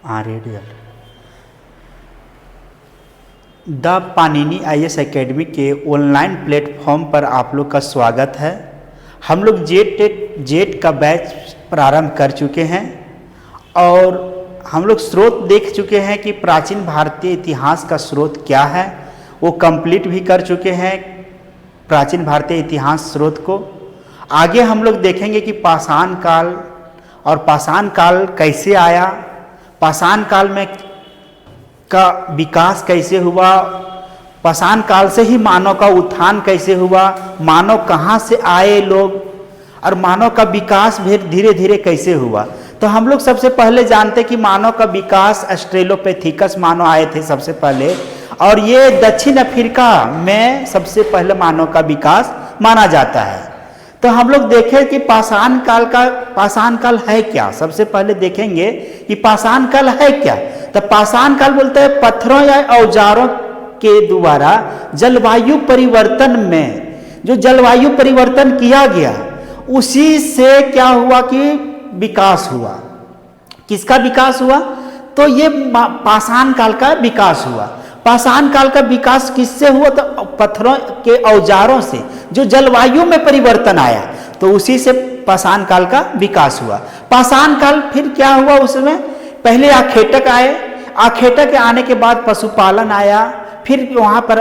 Radial the Panini IAS academy के online platform पर आप लोग का स्वागत है। हम लोग जेट का बैच प्रारंभ कर चुके हैं और हम लोग स्रोत देख चुके हैं कि प्राचीन भारतीय इतिहास का स्रोत क्या है, वो कंप्लीट भी कर चुके हैं प्राचीन भारतीय इतिहास स्रोत को। आगे हम लोग देखेंगे कि पाषाण काल और पाषाण काल कैसे आया, पाषाण काल में का विकास कैसे हुआ, पाषाण काल से ही मानव का उत्थान कैसे हुआ, मानव कहाँ से आए लोग और मानव का विकास भी धीरे धीरे कैसे हुआ। तो हम लोग सबसे पहले जानते कि मानव का विकास ऑस्ट्रेलोपिथेकस मानव आए थे सबसे पहले, और ये दक्षिण अफ्रीका में सबसे पहले मानव का विकास माना जाता है। तो हम लोग देखें कि पाषाण काल है क्या। सबसे पहले देखेंगे कि पाषाण काल है क्या। तो पाषाण काल बोलते हैं पत्थरों या औजारों के द्वारा जलवायु परिवर्तन में जो जलवायु परिवर्तन किया गया उसी से क्या हुआ कि विकास हुआ। किसका विकास हुआ? तो ये पाषाण काल का विकास हुआ। पाषाण काल का विकास किससे हुआ? तो पत्थरों के औजारों से जो जलवायु में परिवर्तन आया, तो उसी से पाषाण काल का विकास हुआ। पाषाण काल फिर क्या हुआ? उसमें पहले आखेटक आए, आखेटक के आने के बाद पशुपालन आया, फिर वहाँ पर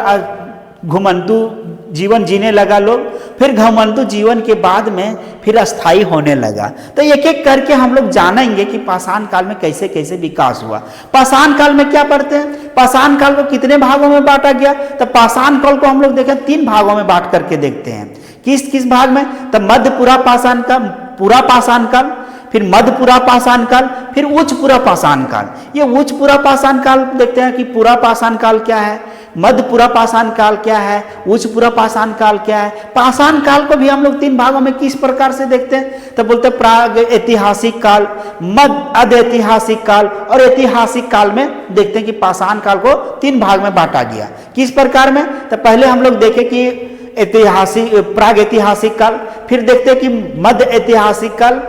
घुमंतु जीवन जीने लगा लोग, फिर घुमंतु जीवन के बाद में फिर अस्थाई होने लगा। तो एक एक करके हम लोग जानेंगे कि पाषाण काल में कैसे कैसे विकास हुआ। पाषाण काल में क्या पढ़ते हैं? पाषाण काल को कितने भागों में बांटा गया? तो पाषाण काल को हम लोग देखें 3 भागों में बांट करके देखते हैं। किस किस भाग में? तो मध्यपुरा पाषाण काल, पूरा पाषाण काल, फिर मध्यपुरा पाषाण काल, फिर उच्चपुरा पाषाण काल। ये उच्चपुरा पाषाण काल देखते हैं कि पूरा पाषाण काल क्या है, मध्यपुरा पाषाण काल क्या है, उच्चपुरा पाषाण काल क्या है। पाषाण काल को भी हम लोग 3 भागों में किस प्रकार से देखते हैं? तो बोलते हैं प्राग ऐतिहासिक काल, मध्य ऐतिहासिक काल और ऐतिहासिक काल में देखते हैं कि पाषाण काल को 3 भाग में बांटा गया। किस प्रकार में? तो पहले हम लोग देखें कि ऐतिहासिक प्राग ऐतिहासिक काल, फिर देखते हैं कि मध्य ऐतिहासिक काल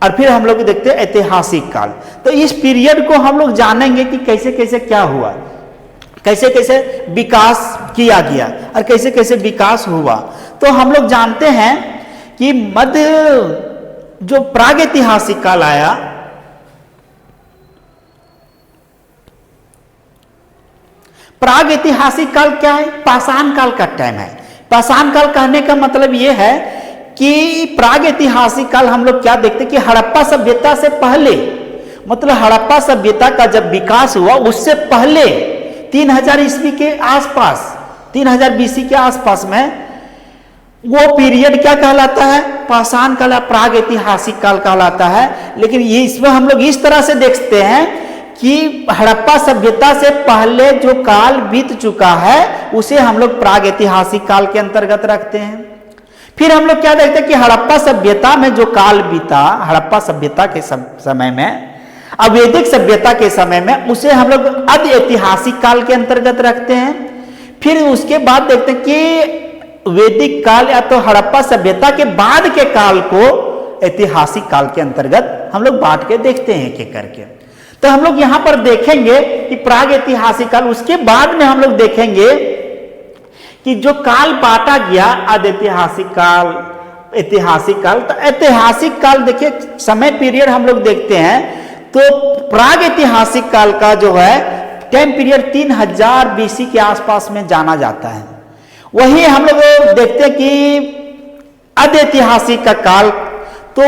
और फिर हम लोग देखते हैं ऐतिहासिक काल। तो इस पीरियड को हम लोग जानेंगे कि कैसे कैसे क्या हुआ, कैसे कैसे विकास किया गया और कैसे कैसे विकास हुआ। तो हम लोग जानते हैं कि मध्य जो प्राग ऐतिहासिक काल आया, प्राग ऐतिहासिक काल क्या है? पाषाण काल का टाइम है। पाषाण काल कहने का मतलब यह है कि प्राग ऐतिहासिक काल हम लोग क्या देखते हैं कि हड़प्पा सभ्यता से पहले, मतलब हड़प्पा सभ्यता का जब विकास हुआ उससे पहले 3000 ईस्वी के आसपास, 3000 BC के आसपास में वो पीरियड क्या कहलाता है? पाषाण काल, प्राग ऐतिहासिक काल कहलाता है। लेकिन ये इसमें हम लोग इस तरह से देखते हैं कि हड़प्पा सभ्यता से पहले जो काल बीत चुका है उसे हम लोग प्राग ऐतिहासिक काल के अंतर्गत रखते हैं। फिर हम लोग क्या देखते हैं कि हड़प्पा सभ्यता में जो काल बीता, हड़प्पा सभ्यता के समय में, अवैदिक सभ्यता के समय में, उसे हम लोग अध ऐतिहासिक काल के अंतर्गत रखते हैं। फिर उसके बाद देखते हैं कि वैदिक काल या तो हड़प्पा सभ्यता के बाद के काल को ऐतिहासिक काल के अंतर्गत हम लोग बांट के देखते हैं एक एक करके। तो हम लोग यहां पर देखेंगे कि प्राग ऐतिहासिक काल, उसके बाद में हम लोग देखेंगे कि जो काल बांटा गया अध ऐतिहासिक काल, ऐतिहासिक काल। तो ऐतिहासिक काल देखिए समय पीरियड हम लोग देखते हैं, तो प्राग ऐतिहासिक काल का जो है टाइम पीरियड 3000 BC के आसपास में जाना जाता है। वही हम लोग देखते हैं कि अध ऐतिहासिक का काल, तो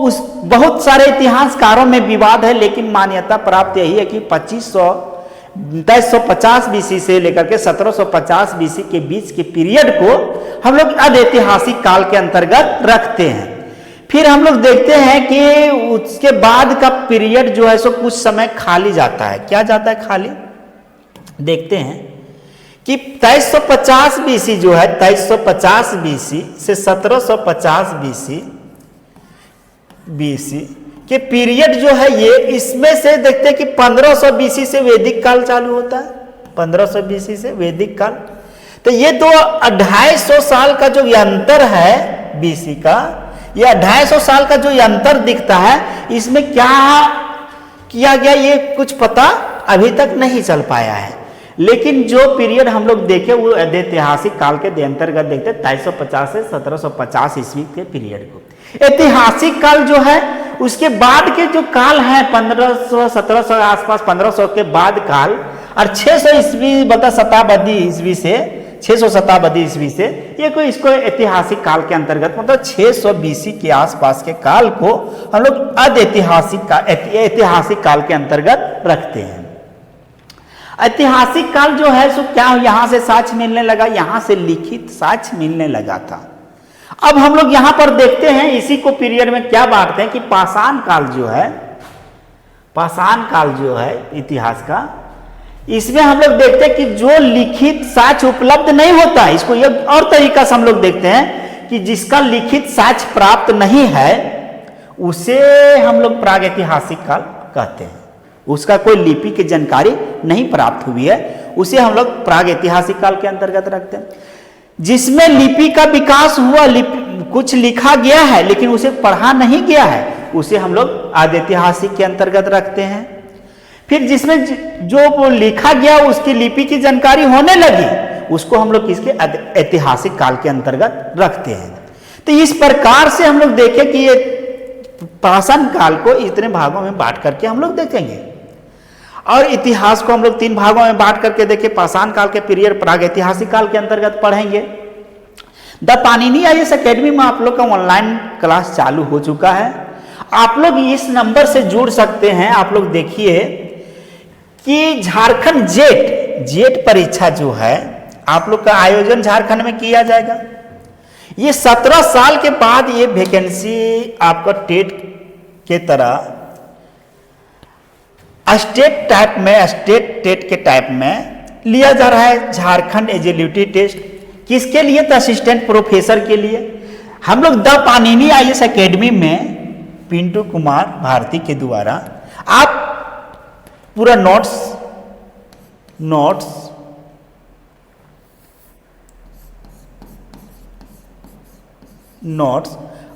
उस बहुत सारे इतिहासकारों में विवाद है, लेकिन मान्यता प्राप्त यही है कि 2350 BC से लेकर के 1750 BC के बीच के पीरियड को हम लोग अध ऐतिहासिक काल के अंतर्गत रखते हैं। फिर हम लोग देखते हैं कि उसके बाद का पीरियड जो है सो कुछ समय खाली जाता है। क्या जाता है खाली? देखते हैं कि 2350 BC जो है, 2350 BC से 1750 BC के पीरियड जो है ये, इसमें से देखते हैं कि 1500 BC से वैदिक काल चालू होता है। 1500 BC से वैदिक काल, तो ये 250 साल का जो अंतर है BC का, ये 250 साल का जो अंतर दिखता है, इसमें क्या किया गया ये कुछ पता अभी तक नहीं चल पाया है। लेकिन जो पीरियड हम लोग देखे वो ऐतिहासिक काल के अंतर्गत देखते 2350 से 1750 ईस्वी के पीरियड को। ऐतिहासिक काल जो है उसके बाद के जो काल है 1500 1700 आसपास 1500 के बाद काल और 600 ईस्वी बता शताब्दी ईस्वी से 600 शताब्दी ईस्वी से ये कोई इसको ऐतिहासिक काल के अंतर्गत मतलब 600 बीसी के आसपास के काल को हम लोग ऐतिहासिक काल के अंतर्गत रखते हैं। ऐतिहासिक काल जो है सो क्या यहां से साक्ष्य मिलने लगा, यहां से लिखित साक्ष्य मिलने लगा था। अब हम लोग यहां पर देखते हैं इसी को पीरियड में क्या बांटते हैं कि पाषाण काल जो है इतिहास का, इसमें हम लोग देखते हैं कि जो लिखित साक्ष्य उपलब्ध नहीं होता, इसको एक और तरीका से हम लोग देखते हैं कि जिसका लिखित साक्ष्य प्राप्त नहीं है उसे हम लोग प्रागैतिहासिक काल कहते हैं। उसका कोई लिपि की जानकारी नहीं प्राप्त हुई है उसे हम लोग प्रागैतिहासिक काल के अंतर्गत रखते हैं। जिसमें लिपि का विकास हुआ, कुछ लिखा गया है लेकिन उसे पढ़ा नहीं गया है, उसे हम लोग आद्यैतिहासिक के अंतर्गत रखते हैं। फिर जिसमें जो वो लिखा गया उसकी लिपि की जानकारी होने लगी उसको हम लोग किसके ऐतिहासिक काल के अंतर्गत रखते हैं। तो इस प्रकार से हम लोग देखें कि ये पाषाण काल को इतने भागों में बांट करके हम लोग देखेंगे और इतिहास को हम लोग 3 भागों में बांट करके देखें। पाषाण काल के पीरियड प्रागैतिहासिक काल के अंतर्गत पढ़ेंगे। द पाणिनि आईएएस एकेडमी में आप लोग का ऑनलाइन क्लास चालू हो चुका है। आप लोग इस नंबर से जुड़ सकते हैं। आप लोग देखिए कि झारखंड जेट परीक्षा जो है आप लोग का आयोजन झारखंड में किया जाएगा। ये 17 साल के बाद ये वैकेंसी आपका टेट के तरह स्टेट टेट के टाइप में लिया जा रहा है। झारखंड एलिजिबिलिटी टेस्ट किसके लिए? तो असिस्टेंट प्रोफेसर के लिए। हम लोग द पाणिनि आईएएस एकेडमी में पिंटू कुमार भारती के द्वारा आप पूरा नोट्स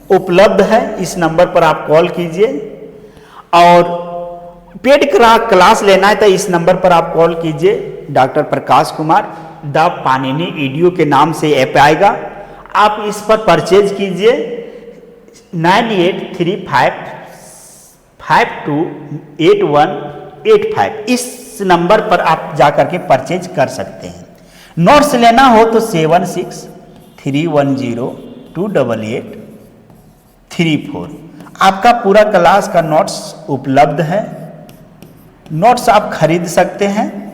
उपलब्ध है। इस नंबर पर आप कॉल कीजिए और पेड क्लास लेना है तो इस नंबर पर आप कॉल कीजिए। Doctor Prakash Kumar the Panini EDU के नाम से ऐप आएगा, आप इस पर परचेज कीजिए। 9835528185 इस नंबर पर आप जाकर के परचेज कर सकते हैं। नोट्स लेना हो तो 7631028834 आपका पूरा क्लास का नोट्स उपलब्ध है। नोट्स आप खरीद सकते हैं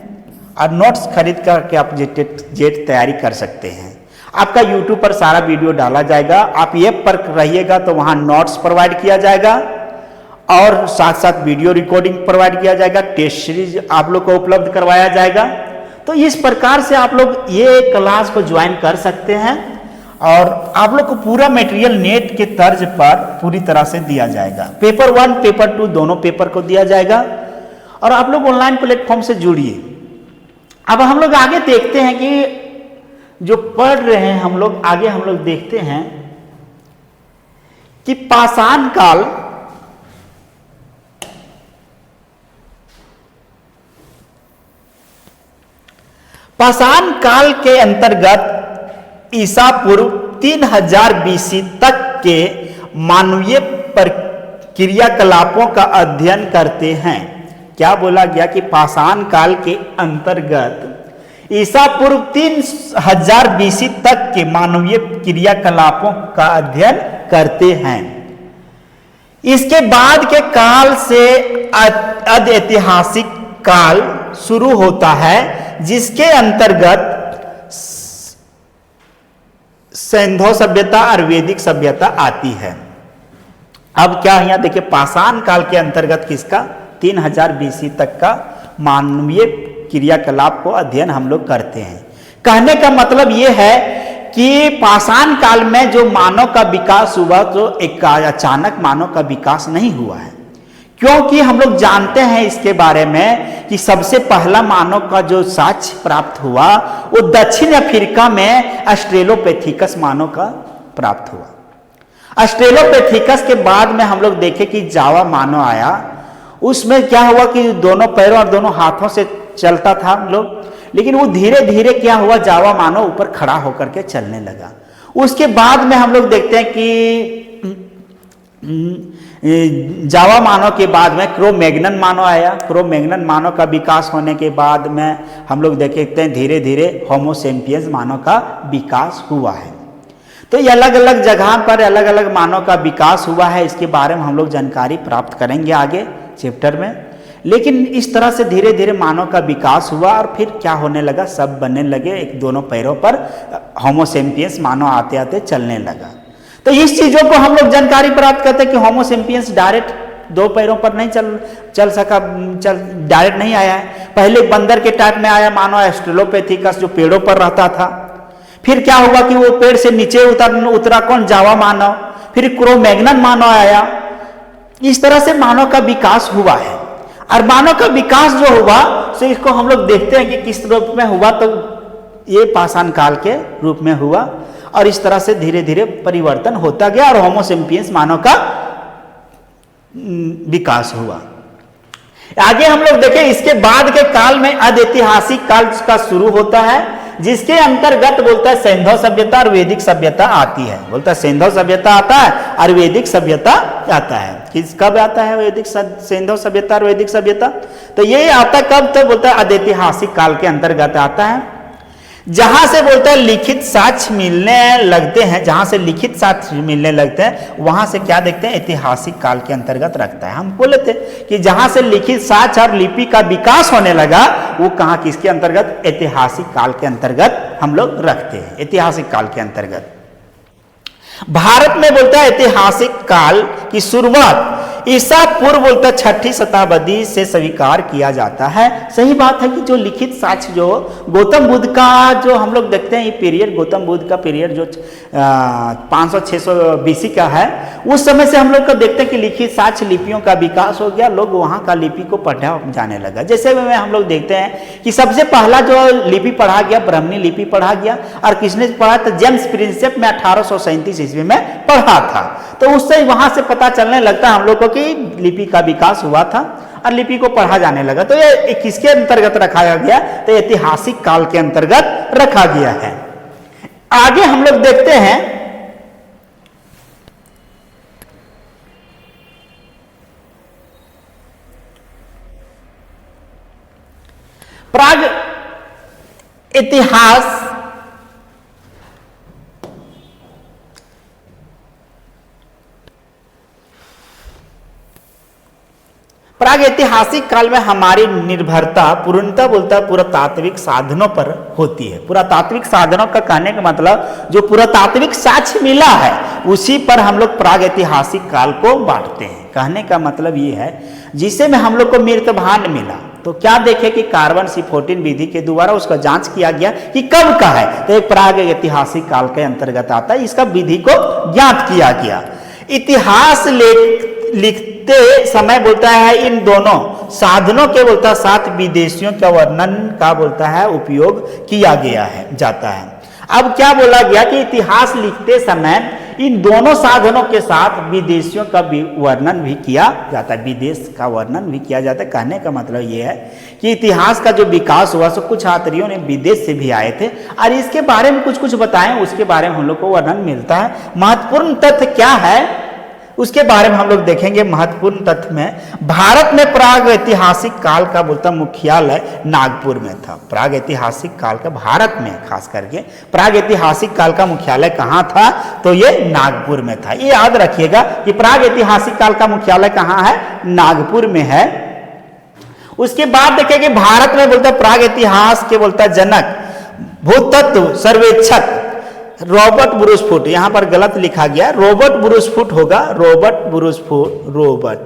और नोट्स खरीद करके आप जेट तैयारी कर सकते हैं। आपका यूट्यूब पर सारा वीडियो डाला जाएगा। आप ऐप पर रहिएगा तो वहाँ नोट्स प्रोवाइड किया जाएगा और साथ साथ वीडियो रिकॉर्डिंग प्रोवाइड किया जाएगा। टेस्ट सीरीज आप लोग को उपलब्ध करवाया जाएगा। तो इस प्रकार से आप लोग ये क्लास को ज्वाइन कर सकते हैं और आप लोग को पूरा मटेरियल नेट के तर्ज पर पूरी तरह से दिया जाएगा। पेपर 1 पेपर 2 दोनों पेपर को दिया जाएगा और आप लोग ऑनलाइन प्लेटफॉर्म से जुड़िए। अब हम लोग आगे देखते हैं कि जो पढ़ रहे हैं हम लोग आगे हम लोग देखते हैं कि पाषाण काल के अंतर्गत ईसा पूर्व 3000 बीसी तक के मानवीय क्रियाकलापों का अध्ययन करते हैं। क्या बोला गया कि पाषाण काल के अंतर्गत ईसा पूर्व 3000 बीसी तक के मानवीय क्रियाकलापों का अध्ययन करते हैं। इसके बाद के काल से अद्यैतिहासिक काल शुरू होता है जिसके अंतर्गत सिंधु सभ्यता और वैदिक सभ्यता आती है। अब क्या यहाँ देखिए पाषाण काल के अंतर्गत किसका 3000 बीसी तक का मानवीय क्रियाकलाप को अध्ययन हम लोग करते हैं। कहने का मतलब ये है कि पाषाण काल में जो मानव का विकास हुआ तो एक अचानक मानव का विकास नहीं हुआ है, क्योंकि हम लोग जानते हैं इसके बारे में कि सबसे पहला मानव का जो साक्ष्य प्राप्त हुआ वो दक्षिण अफ्रीका में ऑस्ट्रेलोपिथेकस मानव का प्राप्त हुआ। ऑस्ट्रेलोपिथेकस के बाद में हम लोग देखें कि जावा मानव आया, उसमें क्या हुआ कि दोनों पैरों और दोनों हाथों से चलता था लोग, लेकिन वो धीरे धीरे क्या हुआ, जावा मानव ऊपर खड़ा होकर के चलने लगा। उसके बाद में हम लोग देखते हैं कि जावा मानव के बाद में क्रो मैग्नन मानव आया। क्रो मैग्नन मानव का विकास होने के बाद में हम लोग देखते हैं धीरे धीरे होमो सेपियंस मानव का विकास हुआ है। तो ये अलग अलग जगह पर अलग अलग मानव का विकास हुआ है, इसके बारे में हम लोग जानकारी प्राप्त करेंगे आगे चैप्टर में। लेकिन इस तरह से धीरे धीरे मानव का विकास हुआ और फिर क्या होने लगा, सब बनने लगे, एक दोनों पैरों पर होमो सेपियंस मानव आते आते चलने लगा। तो इस चीजों को हम लोग जानकारी प्राप्त करते हैं कि होमो सेपियंस डायरेक्ट दो पैरों पर नहीं चल सका, डायरेक्ट नहीं आया है। पहले बंदर के टाइप में आया मानव ऑस्ट्रेलोपिथेकस, जो पेड़ों पर रहता था। फिर क्या हुआ कि वो पेड़ से नीचे उतरा कौन, जावा मानव। फिर क्रो मैग्नन मानव आया। इस तरह से मानव का विकास हुआ है। और मानव का विकास जो हुआ तो इसको हम लोग देखते हैं कि किस रूप में हुआ, तो ये पाषाण काल के रूप में हुआ और इस तरह से धीरे धीरे परिवर्तन होता गया और होमो सेपियंस मानव का विकास हुआ। आगे हम लोग देखें, इसके बाद के काल में अधैतिहासिक काल का शुरू होता है, जिसके अंतर्गत बोलता है सैंधव सभ्यता और वैदिक सभ्यता आती है। बोलता है सैंधव सभ्यता आता है और वैदिक सभ्यता आता है। किस कब आता है वैदिक सैंधव सभ्यता और वैदिक सभ्यता? तो ये आता कब, तो बोलता है अधैतिहासिक काल के अंतर्गत आता है, जहां से बोलता है लिखित साक्ष्य मिलने लगते हैं। जहां से लिखित साक्ष्य मिलने लगते हैं वहां से क्या देखते हैं, ऐतिहासिक काल के अंतर्गत रखता है। हम बोले थे कि जहां से लिखित साक्ष्य और लिपि का विकास होने लगा वो कहां, किसके अंतर्गत, ऐतिहासिक काल के अंतर्गत हम लोग रखते हैं। ऐतिहासिक काल के अंतर्गत भारत में बोलता है ऐतिहासिक काल की शुरुआत ईसा पूर्व बोलता 6ठी शताब्दी से स्वीकार किया जाता है। सही बात है कि जो लिखित साक्ष्य जो गौतम बुद्ध का जो हम लोग देखते हैं ये पीरियड, गौतम बुद्ध का पीरियड जो 500-600 बीसी का है, उस समय से हम लोग को देखते हैं कि लिखित साक्ष्य लिपियों का विकास हो गया, लोग वहाँ का लिपि को पढ़ा जाने लगा। जैसे में हम लोग देखते हैं कि सबसे पहला जो लिपि पढ़ा गया ब्राह्मणी लिपि पढ़ा गया, और किसने पढ़ा था, जेम्स प्रिंसेप में 1837 ईस्वी में पढ़ा था। तो उससे वहां से पता चलने लगता है हम लोग को कि लिपि का विकास हुआ था और लिपि को पढ़ा जाने लगा। तो ये किसके अंतर्गत रखा गया, तो ऐतिहासिक काल के अंतर्गत रखा गया है। आगे हम लोग देखते हैं प्राग इतिहास प्राग ऐतिहासिक काल में हमारी निर्भरता पूर्णतः बोलता है पुरातात्विक साधनों पर होती है। पुरातात्विक साधनों का कहने का मतलब जो पुरातात्विक साक्ष्य मिला है उसी पर हम लोग प्राग ऐतिहासिक काल को बांटते हैं। कहने का मतलब ये है जिसे में हम लोग को मृतभांड मिला, तो क्या देखे कि कार्बन 14 विधि के द्वारा उसका जांच किया गया कि कब का है, तो एक प्राग ऐतिहासिक काल के अंतर्गत आता है। इसका विधि को ज्ञात किया गया। इतिहास लिखते समय बोलता है इन दोनों साधनों के बोलता है साथ विदेशियों का वर्णन का बोलता है उपयोग किया गया है जाता है। अब क्या बोला गया कि इतिहास लिखते समय इन दोनों साधनों के साथ विदेशियों का भी वर्णन भी किया जाता है, विदेश का वर्णन भी किया जाता है। कहने का मतलब ये है कि इतिहास का जो विकास हुआ सो कुछ यात्रियों ने विदेश से भी आए थे और इसके बारे में कुछ कुछ बताएं, उसके बारे में हम लोग को वर्णन मिलता है। महत्वपूर्ण तथ्य क्या है उसके बारे में हम लोग देखेंगे। महत्वपूर्ण तथ्य में भारत में प्राग ऐतिहासिक काल का बोलता मुख्यालय नागपुर में था। प्राग ऐतिहासिक काल का भारत में खास करके प्राग ऐतिहासिक काल का मुख्यालय कहाँ था, तो ये नागपुर में था। ये याद रखिएगा कि प्राग ऐतिहासिक काल का मुख्यालय कहाँ है, नागपुर में है। उसके बाद देखेंगे भारत में बोलता प्राग इतिहास के बोलता जनक भूतत्व सर्वेक्षक रॉबर्ट ब्रूसफुट, यहां पर गलत लिखा गया, रॉबर्ट ब्रूसफुट होगा, रॉबर्ट ब्रूसफुट, रॉबर्ट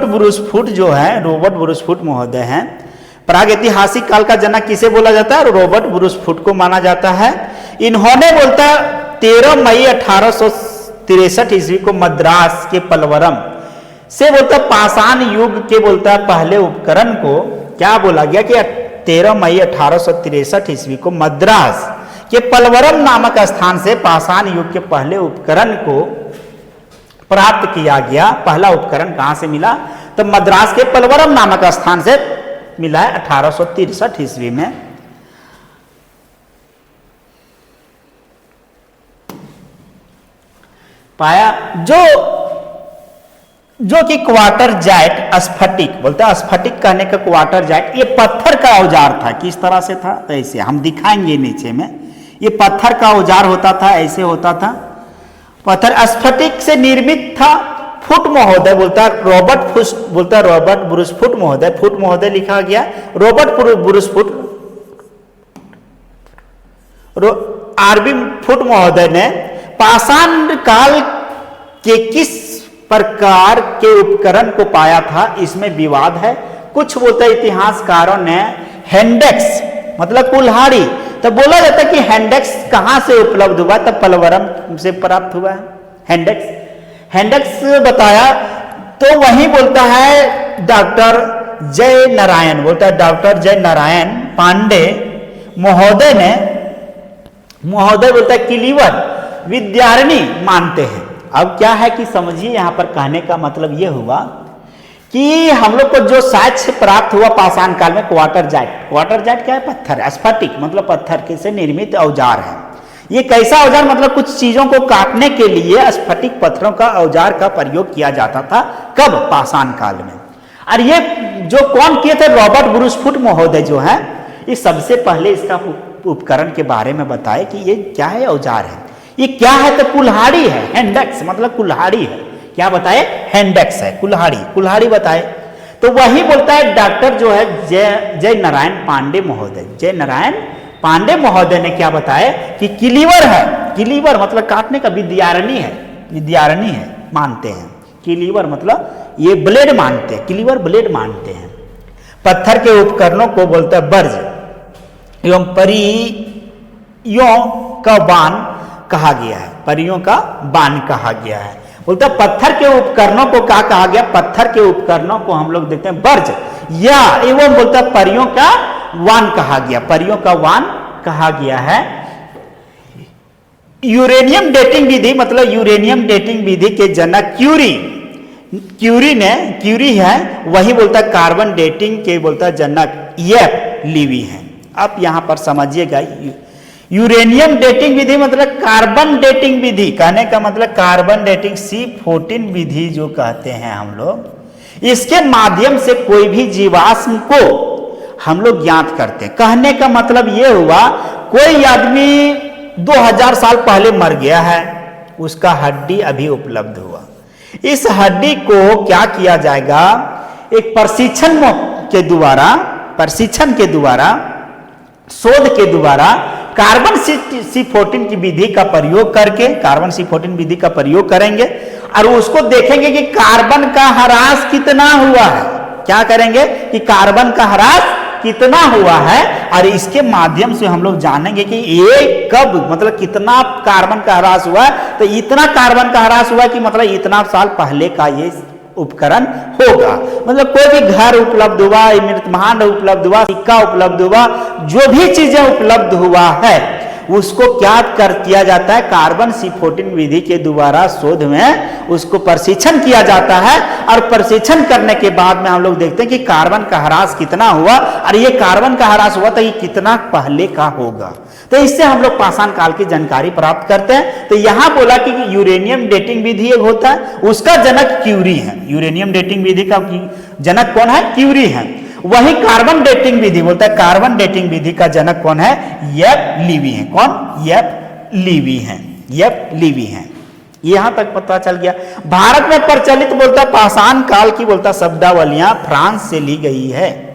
ब्रूसफुट जो है, रॉबर्ट ब्रूसफुट महोदय हैं। प्राग ऐतिहासिक काल का जनक किसे बोला जाता है, रॉबर्ट ब्रूसफुट को माना जाता है। इन्होंने बोलता 13 मई 1863 ईस्वी को मद्रास के पलवरम से बोलता पाषाण युग के बोलता पहले उपकरण को क्या बोला गया कि 13 मई 1863 ईस्वी को मद्रास के पलवरम नामक स्थान से पाषाण युग के पहले उपकरण को प्राप्त किया गया। पहला उपकरण कहां से मिला? तो मद्रास के पलवरम नामक स्थान से मिला है 1863 ईस्वी में। पाया जो कि क्वार्टर जैट स्फटिक बोलते हैं, स्फटिक कहने का क्वार्टर जैट, ये पत्थर का औजार था। किस तरह से था? तो ऐसे हम दिखाएंगे नीचे में। ये पत्थर का औजार होता था, ऐसे होता था, पत्थर स्फटिक से निर्मित था। फुट महोदय बोलता है रॉबर्ट ब्रूस फुट महोदय, फुट महोदय लिखा गया, Robert Bruce Foote, R B Foote महोदय ने पाषाण काल के किस प्रकार के उपकरण को पाया था, इसमें विवाद है। कुछ बोलते इतिहासकारों ने हैंडेक्स मतलब कुल्हाड़ी, तो बोला जाता है कि हैंडेक्स कहां से उपलब्ध हुआ? तब पलवरम से प्राप्त हुआ है हैंडेक्स बताया। तो वही बोलता है डॉक्टर जय नारायण, बोलता है डॉक्टर जय नारायण पांडे महोदय बोलता है किलीवर विद्यारणी मानते हैं। अब क्या है कि समझिए, यहां पर कहने का मतलब यह हुआ कि हम लोग को जो साक्ष्य प्राप्त हुआ पाषाण काल में, क्वार्टर जैट क्या है? पत्थर, स्फटिक मतलब पत्थर के से निर्मित औजार है। ये कैसा औजार? मतलब कुछ चीजों को काटने के लिए स्फटिक पत्थरों का औजार का प्रयोग किया जाता था। कब? पाषाण काल में। और ये जो कौन किए थे? रॉबर्ट ब्रूस फुट महोदय जो है, ये सबसे पहले इसका उपकरण के बारे में बताए कि ये क्या है, औजार है। ये क्या है? तो कुल्हाड़ी है, हैंडेक्स मतलब कुल्हाड़ी है। क्या बताए? हैंडेक्स है, कुल्हाड़ी बताए। तो वही बोलता है डॉक्टर जो है जय नारायण पांडे महोदय, जय नारायण पांडे महोदय ने क्या बताया कि किलीवर है, किलीवर मतलब काटने का, विद्यारणी है मानते हैं। किलीवर मतलब ये ब्लेड मानते हैं, किलीवर ब्लेड मानते हैं। पत्थर के उपकरणों को बोलता है बर्ज एवं परियों का बाण कहा गया है, परियों का बाण कहा गया है। बोलता है पत्थर के उपकरणों को क्या कहा गया? पत्थर के उपकरणों को हम लोग देखते हैं बर्ज या एवं बोलता है परियों का वान कहा गया, परियों का वान कहा गया है। यूरेनियम डेटिंग विधि मतलब यूरेनियम डेटिंग विधि के जनक क्यूरी है, वही बोलता है कार्बन डेटिंग के बोलता है जनक एफ लीवी है। अब यहां पर समझिएगा, यूरेनियम डेटिंग विधि मतलब कार्बन डेटिंग विधि, कहने का मतलब कार्बन डेटिंग C14 विधि जो कहते हैं हम लोग, इसके माध्यम से कोई भी जीवाश्म को हम लोग ज्ञात करते हैं। कहने का मतलब यह हुआ, कोई आदमी 2000 साल पहले मर गया है, उसका हड्डी अभी उपलब्ध हुआ। इस हड्डी को क्या किया जाएगा? एक प्रशिक्षण के द्वारा शोध के द्वारा कार्बन C14 की विधि का प्रयोग करके, कार्बन C14 विधि का प्रयोग करेंगे और उसको देखेंगे कि कार्बन का ह्रास कितना हुआ है। क्या करेंगे कि कार्बन का ह्रास कितना हुआ है, और इसके माध्यम से हम लोग जानेंगे कि ये कब मतलब कितना कार्बन का ह्रास हुआ है। तो इतना कार्बन का ह्रास हुआ कि मतलब इतना साल पहले का ये उपकरण होगा। मतलब कोई भी घर उपलब्ध हुआ, मृतभांड उपलब्ध हुआ, सिक्का उपलब्ध हुआ, जो भी चीजें उपलब्ध हुआ है उसको क्या किया जाता है? कार्बन C14 विधि के द्वारा शोध में उसको प्रशिक्षण किया जाता है, और प्रशिक्षण करने के बाद में हम लोग देखते हैं कि कार्बन का ह्रास कितना हुआ, और ये कार्बन का ह्रास हुआ तो ये कितना पहले का होगा। तो इससे हम लोग पाषाण काल की जानकारी प्राप्त करते हैं। तो यहां बोला कि यूरेनियम डेटिंग विधि एक होता है, उसका जनक क्यूरी है। यूरेनियम डेटिंग विधि का जनक कौन है? क्यूरी है। वही कार्बन डेटिंग विधि बोलता है, कार्बन डेटिंग विधि का जनक कौन है? एफ लीवी है। कौन? एफ लीवी है। यहां तक पता चल गया। भारत में प्रचलित बोलता पाषाण काल की बोलता शब्दावलियां फ्रांस से ली गई है।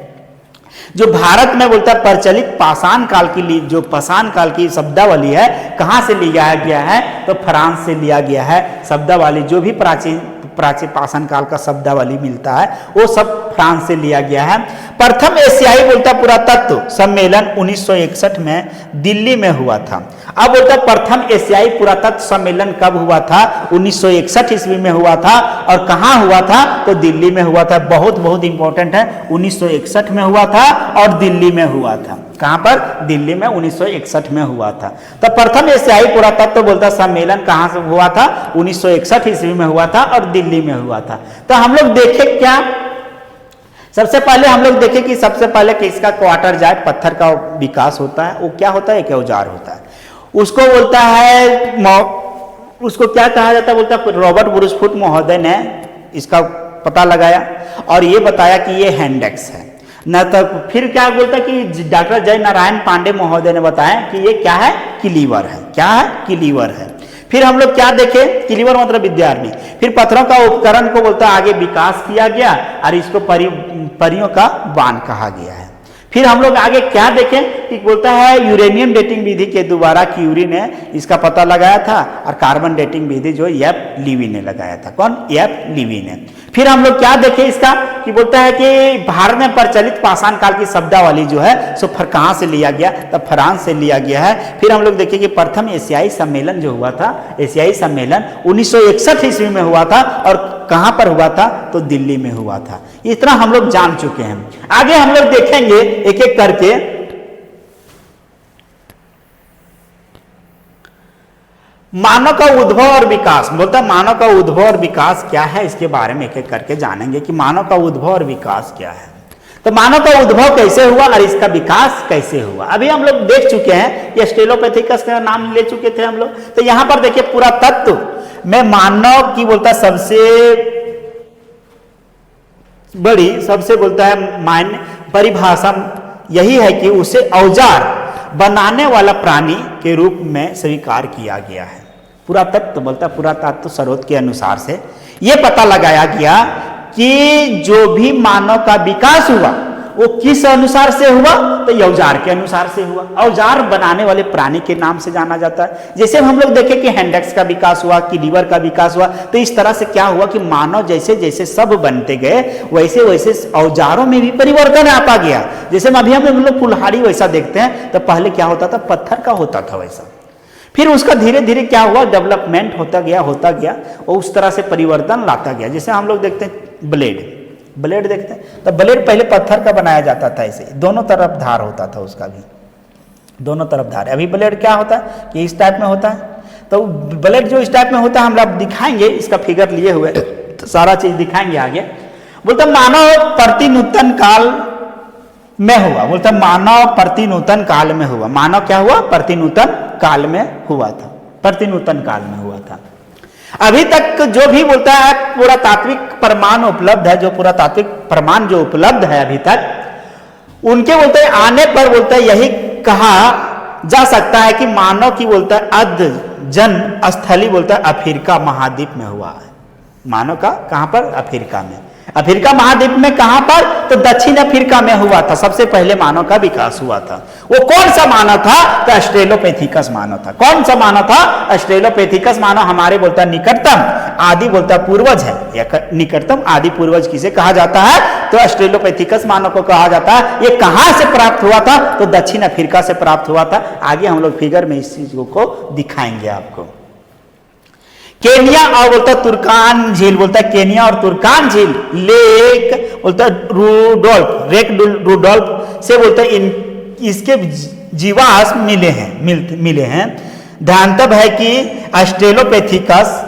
जो भारत में बोलता प्रचलित पाषाण काल की जो पाषाण काल की शब्दावली है, कहां से लिया गया है? तो फ्रांस से लिया गया है। शब्दावली जो भी प्राचीन प्राचीन पाषाण काल का शब्दावली मिलता है, वो सब फ्रांस से लिया गया है। प्रथम एशियाई बोलता पुरातत्व सम्मेलन 1961 में दिल्ली में हुआ था। अब बोलता प्रथम एशियाई पुरातत्व सम्मेलन कब हुआ था? 1961 ईस्वी में हुआ था। और कहाँ हुआ था? तो दिल्ली में हुआ था। बहुत बहुत इंपॉर्टेंट है, 1961 में हुआ था और दिल्ली में हुआ था। कहां पर? दिल्ली में 1961 में हुआ था। तो प्रथम एशियाई पुरातत्व बोलता सम्मेलन कहां से हुआ था? 1961 ईस्वी में हुआ था और दिल्ली में हुआ था। तो हम लोग देखे क्या, सबसे पहले हम लोग देखे कि सबसे पहले किसका क्वार्टर जाट पत्थर का विकास होता है। वो क्या होता है? एक औजार होता है, उसको बोलता है, उसको क्या कहा जाता है? बोलता रॉबर्ट ब्रूसफुट महोदय ने इसका पता लगाया और ये बताया कि ये हैंडेक्स है न। तो फिर क्या बोलता कि डॉक्टर जय नारायण पांडे महोदय ने बताया कि ये क्या है? किलीवर है। क्या है? किलीवर है। फिर हम लोग क्या देखे? किलीवर मतलब विद्यार्थी। फिर पत्थरों का उपकरण को बोलता आगे विकास किया गया और इसको परियों का बाण कहा गया है। फिर हम लोग आगे क्या देखें कि बोलता है यूरेनियम डेटिंग विधि के द्वारा क्यूरी ने इसका पता लगाया था और कार्बन डेटिंग विधि जो एफ लीवी ने लगाया था। कौन? एफ लीवी ने। फिर हम लोग क्या देखें इसका कि बोलता है कि भारत में प्रचलित पाषाण काल की शब्दावली जो है सो कहाँ से लिया गया? तब फ्रांस से लिया गया है। फिर हम लोग देखें कि प्रथम एशियाई सम्मेलन जो हुआ था, एशियाई सम्मेलन 1961 ईस्वी में हुआ था और कहां पर हुआ था? तो दिल्ली में हुआ था। इतना हम लोग जान चुके हैं। आगे हम लोग देखेंगे एक एक करके। मानव का उद्भव और विकास बोलता है, मानव का उद्भव और विकास क्या है इसके बारे में एक एक करके जानेंगे कि मानव का उद्भव और विकास क्या है। तो मानव का उद्भव कैसे हुआ और इसका विकास कैसे हुआ, अभी हम लोग देख चुके हैं। ये स्टेलोपैथिकस का नाम ले चुके थे हम लोग। तो यहां पर देखिए पुरातत्व में मानव की बोलता सबसे बड़ी, सबसे बोलता है मान्य परिभाषा यही है कि उसे औजार बनाने वाला प्राणी के रूप में स्वीकार किया गया है। पुरातत्व बोलता पुरातत्व स्रोत के अनुसार से यह पता लगाया गया कि जो भी मानव का विकास हुआ वो किस अनुसार से हुआ? तो औजार के अनुसार से हुआ। औजार बनाने वाले प्राणी के नाम से जाना जाता है। जैसे हम लोग देखें कि हैंडेक्स का विकास हुआ, किलीवर का विकास हुआ, तो इस तरह से क्या हुआ कि मानव जैसे जैसे सब बनते गए वैसे वैसे औजारों में भी परिवर्तन आता गया। जैसे अभी हम लोग कुल्हाड़ी वैसा देखते हैं, तो पहले क्या होता था? पत्थर का होता था वैसा। फिर उसका धीरे धीरे क्या हुआ? डेवलपमेंट होता गया और उस तरह से परिवर्तन लाता गया। जैसे हम लोग देखते हैं ब्लेड देखते हैं, तो ब्लेड पहले पत्थर का बनाया जाता था, ऐसे दोनों तरफ धार होता था उसका भी, दोनों तरफ धार। अभी ब्लेड क्या होता है कि इस टाइप में होता है। तो ब्लेड जो इस टाइप में होता है हम लोग दिखाएंगे, इसका फिगर लिए हुए तो सारा चीज दिखाएंगे आगे। बोलता मानव प्रतिनूतन काल में हुआ। बोलता मानव प्रतिनूतन काल में हुआ। मानव क्या हुआ? प्रतिनूतन काल में हुआ था, प्रतिनूतन काल में हुआ था। अभी तक जो भी बोलता है पुरातात्विक प्रमाण उपलब्ध है, जो पुरातात्विक प्रमाण जो उपलब्ध है अभी तक, उनके बोलते हैं आने पर बोलता है यही कहा जा सकता है कि मानव की बोलता है अद्य जन्म स्थली बोलता है अफ्रीका महाद्वीप में हुआ है। मानव का कहां पर? अफ्रीका में। अफ्रीका महाद्वीप में कहां पर? तो दक्षिण अफ्रीका में हुआ था। सबसे पहले मानव का विकास हुआ था। वो कौन सा मानव था? तो ऑस्ट्रेलोपैथिकस मानव था। कौन सा मानव था? ऑस्ट्रेलोपैथिकस मानव हमारे बोलता निकटतम आदि बोलता पूर्वज है। या निकटतम आदि पूर्वज किसे कहा जाता है? तो ऑस्ट्रेलोपैथिकस मानव को कहा जाता है। ये कहां से प्राप्त हुआ था? तो दक्षिण अफ्रीका से प्राप्त हुआ था। आगे हम लोग फिगर में इस चीज को दिखाएंगे आपको। केनिया और बोलता तुर्कान झील, बोलता है केनिया और तुर्कान झील लेक बोलता रूडोल्फ, रेक रूडोल्फ से बोलता है इसके जीवाश्म मिले हैं। ध्यान तब है कि ऑस्ट्रेलोपैथिकस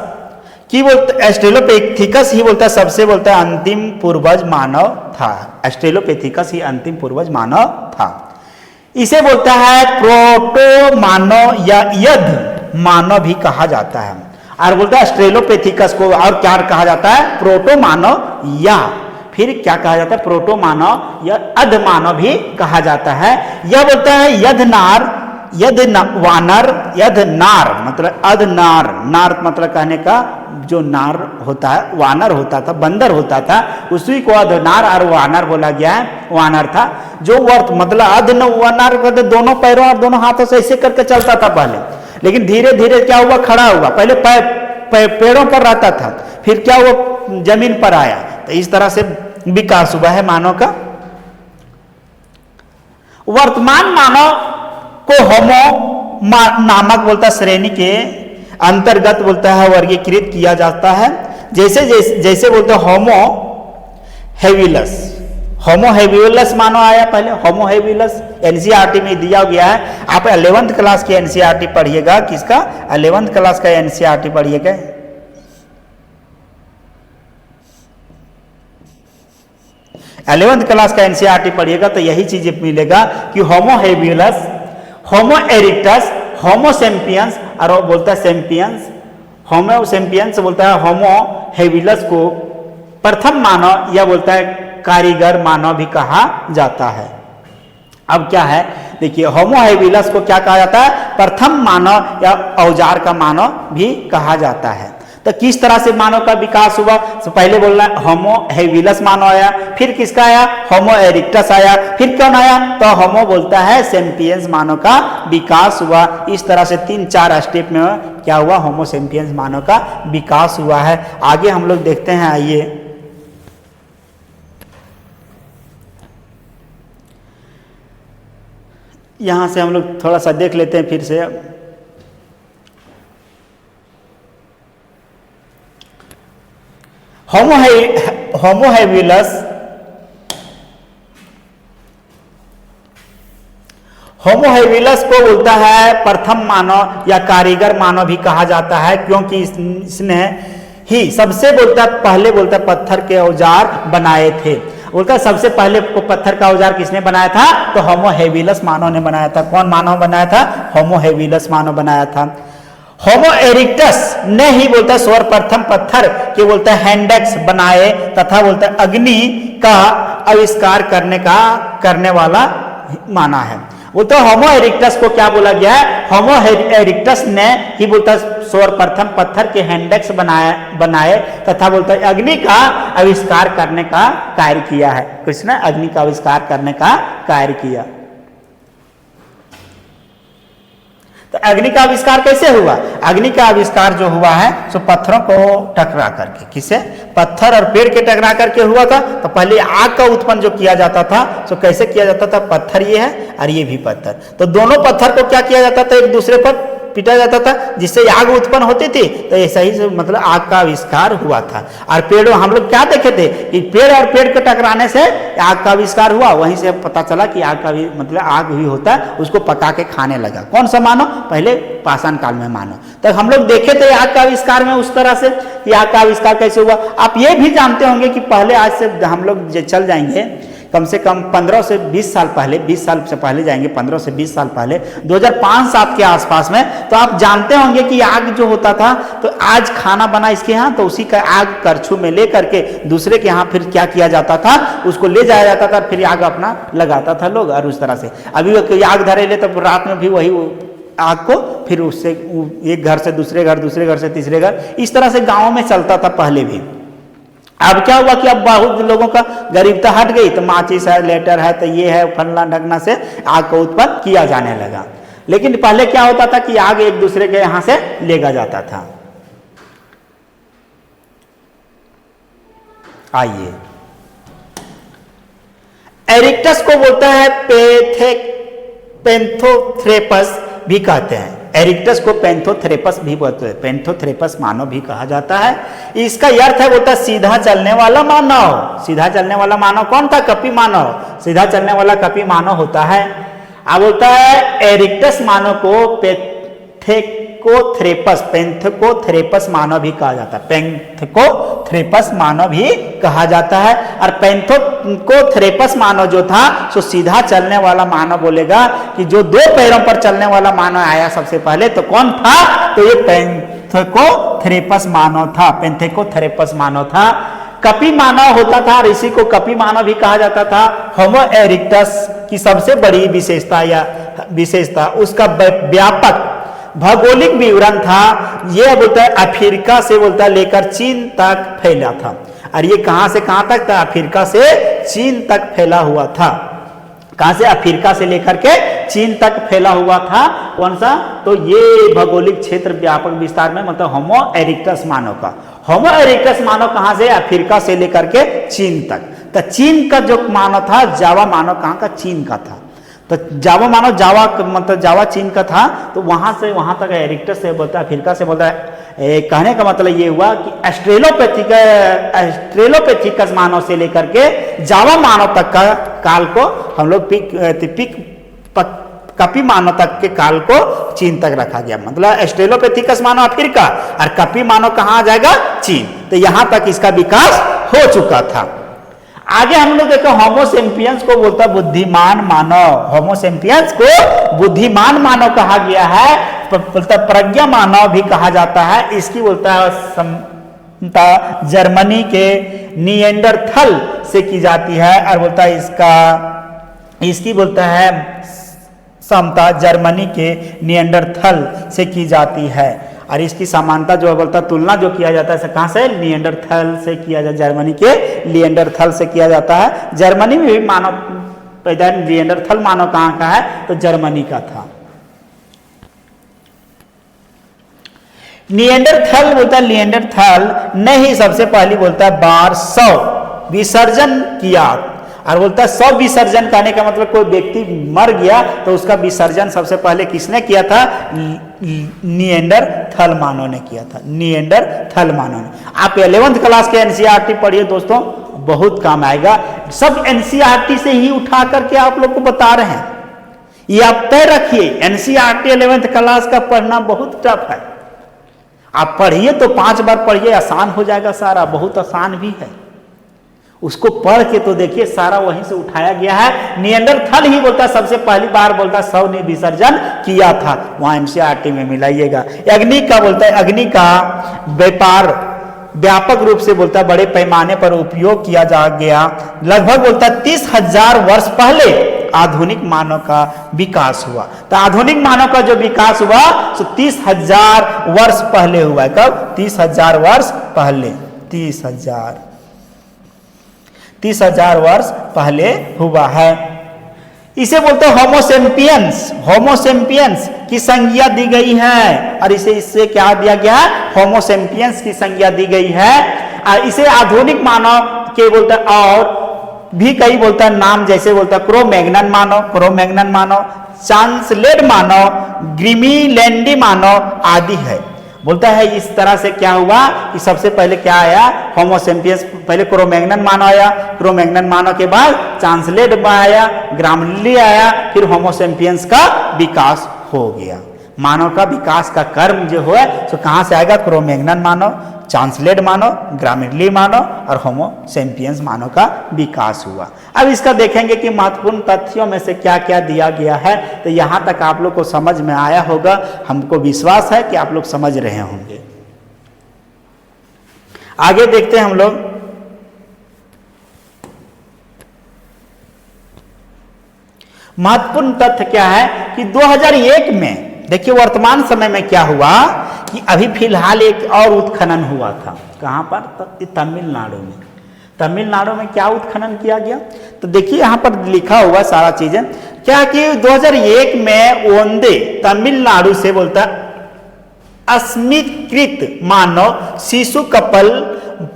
की बोलता ऑस्ट्रेलोपैथिकस ही बोलता सबसे बोलता है अंतिम पूर्वज मानव था। ऑस्ट्रेलोपैथिकस ही अंतिम पूर्वज मानव था। इसे बोलता है प्रोटो मानव या यद्ध मानव भी कहा जाता है। और बोलता है ऑस्ट्रेलोपैथिकस को और क्या कहा जाता है? प्रोटो मानव या फिर क्या कहा जाता है? प्रोटो मानव या अध मानव भी कहा जाता है। यह बोलता है यदनार, वानर, नार मतलब अध नार, नार मतलब कहने का जो नार होता है, वानर होता था, बंदर होता था, उसी को अधनार और वानर बोला गया है। वानर था जो वर्त मतलब अध वानर दोनों पैरों और दोनों हाथों से ऐसे करके चलता था पहले, लेकिन धीरे धीरे क्या हुआ? खड़ा हुआ। पहले पेड़ों पर रहता था, फिर क्या हुआ? जमीन पर आया। तो इस तरह से विकास हुआ है मानव का। वर्तमान मानव को होमो नामक बोलता श्रेणी के अंतर्गत बोलता है वर्गीकृत किया जाता है। जैसे जैसे जैसे बोलते हैं होमो हेविलस, होमो हेविलस मानव आया पहले। होमो हेविलस एनसीईआरटी में दिया गया है। आप 11th क्लास की एनसीईआरटी पढ़िएगा। किसका? 11th क्लास का एनसीईआरटी पढ़िएगा। एलेवेंथ क्लास का एनसीईआरटी पढ़िएगा तो यही चीज मिलेगा कि होमो हेबियलस, होमो इरेक्टस, होमो सेम्पियंस और वो बोलता है सेम्पियंस। होमो सेम्पियंस बोलता है होमो हेबियलस को प्रथम मानव या बोलता है कारीगर मानव भी कहा जाता है। अब क्या है देखिए, होमो हेबियलस को क्या कहा जाता है? प्रथम मानव या औजार का मानव भी कहा जाता है। तो किस तरह से मानव का विकास हुआ? तो पहले बोलना होमो हेबियलस मानव आया, फिर किसका आया? होमो इरेक्टस आया, फिर कौन आया? तो होमो बोलता है सेम्पियंस मानव का विकास हुआ। इस तरह से 3-4 स्टेप में क्या हुआ? होमो सेम्पियंस मानव का विकास हुआ है। आगे हम लोग देखते हैं, आइए। यहां से हम लोग थोड़ा सा देख लेते हैं फिर से। होमो हेबियलस, होमो हेबियलस को बोलता है प्रथम मानव या कारीगर मानव भी कहा जाता है, क्योंकि इसने ही सबसे बोलता पहले बोलता पत्थर के औजार बनाए थे। बोलता सबसे पहले पत्थर का औजार किसने बनाया था? तो होमो हेबियलस मानव ने बनाया था। कौन मानव बनाया था? होमो हेबियलस मानव बनाया था। होमो इरेक्टस ने ही बोलता सर्वप्रथम पत्थर के बोलता हैंडेक्स बनाए तथा बोलता अग्नि का आविष्कार करने वाला माना है। बोलता होमो इरेक्टस को क्या बोला गया है? होमो इरेक्टस ने ही बोलता सर्वप्रथम पत्थर के हैंडेक्स बनाए तथा बोलता अग्नि का आविष्कार करने का कार्य किया है। किसने? अग्नि का आविष्कार करने का कार्य किया। तो अग्नि का आविष्कार कैसे हुआ? अग्नि का आविष्कार जो हुआ है सो पत्थरों को टकरा करके, किसे? पत्थर और पेड़ के टकरा करके हुआ था। तो पहले आग का उत्पन्न जो किया जाता था सो कैसे किया जाता था? पत्थर ये है और ये भी पत्थर, तो दोनों पत्थर को क्या किया जाता था? एक दूसरे पर पीटा जाता था, जिससे आग उत्पन्न होती थी। तो ऐसा ही से मतलब आग का आविष्कार हुआ था। और पेड़ हम लोग क्या देखे थे कि पेड़ और पेड़ के टकराने से आग का आविष्कार हुआ। वहीं से पता चला कि आग का मतलब आग भी होता है, उसको पका के खाने लगा। कौन सा मानव? पहले पाषाण काल में मानव। तो हम लोग देखे थे आग का आविष्कार में उस तरह से कि आग का आविष्कार कैसे हुआ। आप ये भी जानते होंगे कि पहले, आज से हम लोग चल जाएंगे कम से कम 15 से 20 साल पहले, 20 साल से पहले जाएंगे, 15 से 20 साल पहले, 2005-7 के आसपास में, तो आप जानते होंगे कि आग जो होता था, तो आज खाना बना इसके यहाँ, तो उसी का आग करछू में ले करके दूसरे के यहाँ फिर क्या किया जाता था? उसको ले जाया जाता था, फिर आग अपना लगाता था लोग। और उस तरह से अभी आग धरे ले तो रात में भी वही आग को फिर उससे एक घर से दूसरे घर, दूसरे घर से तीसरे घर, इस तरह से गाँव में चलता था पहले भी। अब क्या हुआ कि अब बहुत लोगों का गरीबता हट गई, तो माचिस है, लेटर है, तो ये है, फलना ढकना से आग का उत्पन्न किया जाने लगा। लेकिन पहले क्या होता था कि आग एक दूसरे के यहां से लेगा जाता था। आइए, इरेक्टस को बोलता है पेंथोथ्रेपस भी कहते हैं। इरेक्टस को पेंथोथ्रेपस भी बोलते हैं, पेंथोथ्रेपस मानव भी कहा जाता है। इसका अर्थ है बोलता सीधा चलने वाला मानव। सीधा चलने वाला मानव कौन था? कपि मानव। सीधा चलने वाला कपि मानव होता है। अब बोलता है इरेक्टस मानव को पेंथोथ्रेपस मानव भी कहा जाता है। पेंथोथ्रेपस मानव भी कहा जाता है। और पेंथोथ्रेपस मानव जो था सो सीधा चलने वाला मानव बोलेगा कि जो 2 पैरों पर चलने वाला मानव आया सबसे पहले, तो कौन था? तो ये पेंथोथ्रेपस मानव था। पेंथोथ्रेपस मानव था। कपि मानव होता था, ऋषि को कपि मानव भी कहा जाता था। होमो इरेक्टस की सबसे बड़ी विशेषता उसका व्यापक भौगोलिक विवरण था। यह बोलता है अफ्रीका से बोलता है लेकर चीन तक फैला था। और ये कहां से कहां तक था? अफ्रीका से चीन तक फैला हुआ था। कहां से? अफ्रीका से लेकर के चीन तक फैला हुआ था। कौन सा? तो ये भौगोलिक क्षेत्र व्यापक विस्तार में मतलब होमो इरेक्टस मानव का। होमो इरेक्टस मानव कहाँ से, अफ्रीका से लेकर के चीन तक। तो चीन का जो मानव था, जावा मानव कहाँ का, चीन का था। तो जावा मानव, जावा मतलब जावा चीन का था, तो वहाँ से वहाँ तक इरेक्टस से बोलता है, अफ्रीका से बोलता है। कहने का मतलब ये हुआ कि एस्ट्रेलोपैथिकस मानव से लेकर के जावा मानव तक का काल को हम लोग कपी मानव तक के काल को चीन तक रखा गया। मतलब एस्ट्रेलोपैथिकस मानव अफ्रीका और कपी मानव कहाँ आ जाएगा, चीन। तो यहाँ तक इसका विकास हो चुका था। आगे हम लोग देखो होमोसेपियंस को बोलता है बुद्धिमान मानव। होमोसेपियंस को बुद्धिमान मानव कहा गया है, बोलता प्रज्ञा मानव भी कहा जाता है। इसकी बोलता है जर्मनी के निएंडरथल से की जाती है, और बोलता है इसकी बोलता है समता जर्मनी के निएंडरथल से की जाती है। और इसकी समानता जो बोलता तुलना जो किया जाता है कहाँ से, निएंडरथल से किया जाता है, जर्मनी के निएंडरथल से किया जाता है। जर्मनी में भी मानव पैदा, निएंडरथल मानव कहाँ का है, तो जर्मनी का था। निएंडरथल बोलता है, निएंडरथल ने ही सबसे पहली बोलता है बार 100 विसर्जन किया। और बोलता है 100 विसर्जन करने का मतलब कोई व्यक्ति मर गया तो उसका विसर्जन सबसे पहले किसने किया था, निएंडरथल मानव ने किया था। निएंडरथल मानव ने। आप 11th क्लास के एनसीईआरटी पढ़िए दोस्तों, बहुत काम आएगा। सब एनसीईआरटी से ही उठा करके आप लोग को बता रहे हैं, ये आप तय रखिए। एनसीईआरटी 11th क्लास का पढ़ना बहुत टफ है। आप पढ़िए तो 5 बार पढ़िए, आसान हो जाएगा सारा, बहुत आसान भी है। उसको पढ़ के तो देखिए सारा वहीं से उठाया गया है। निएंडरथल ही बोलता है सबसे पहली बार बोलता है 100 ने विसर्जन किया था, वहां एनसीईआरटी में मिलाइएगा। अग्नि का बोलता है, अग्नि का व्यापार व्यापक रूप से बोलता है बड़े पैमाने पर उपयोग किया जा गया। लगभग बोलता है 30,000 वर्ष पहले आधुनिक मानव का विकास हुआ। तो आधुनिक मानव का जो विकास हुआ तो 30,000 वर्ष पहले हुआ है। कब, 30,000 वर्ष पहले, 30,000 वर्ष पहले हुआ है। इसे बोलते हैं होमोसेपियंस। होमोसेपियंस की संज्ञा दी गई है, और इससे क्या दिया गया है, होमोसेपियंस की संज्ञा दी गई है। और इसे आधुनिक मानव के बोलते हैं, और भी कई बोलता है नाम, जैसे बोलता है क्रोमैग्नन मानव, क्रोमैग्नन मानव, चांसलेड मानव, ग्रीमीलैंडी मानव आदि है। बोलता है इस तरह से क्या हुआ कि सबसे पहले क्या आया, होमोसेपियंस, पहले क्रोमैग्नन मानव आया, क्रोमैग्नन मानव के बाद चांसलेड आया, ग्रामली आया, फिर होमोसेपियंस का विकास हो गया। मानव का विकास का कर्म जो है तो कहाँ से आएगा, क्रोमैग्नन मानव, चांसलेड मानव, ग्रामली मानव और होमोसेपियंस मानव का विकास हुआ। अब इसका देखेंगे कि महत्वपूर्ण तथ्यों में से क्या क्या दिया गया है। तो यहाँ तक आप लोग को समझ में आया होगा, हमको विश्वास है कि आप लोग समझ रहे होंगे। आगे देखते हैं हम लोग। महत्वपूर्ण तथ्य क्या है कि 2001 में देखिए वर्तमान समय में क्या हुआ कि अभी फिलहाल एक और उत्खनन हुआ था। कहाँ पर, तमिलनाडु में। तमिलनाडु में क्या उत्खनन किया गया, तो देखिए यहाँ पर लिखा हुआ सारा चीजें क्या कि 2001 में ओंदे तमिलनाडु से बोलता अस्मिकृत मानव शिशु कपल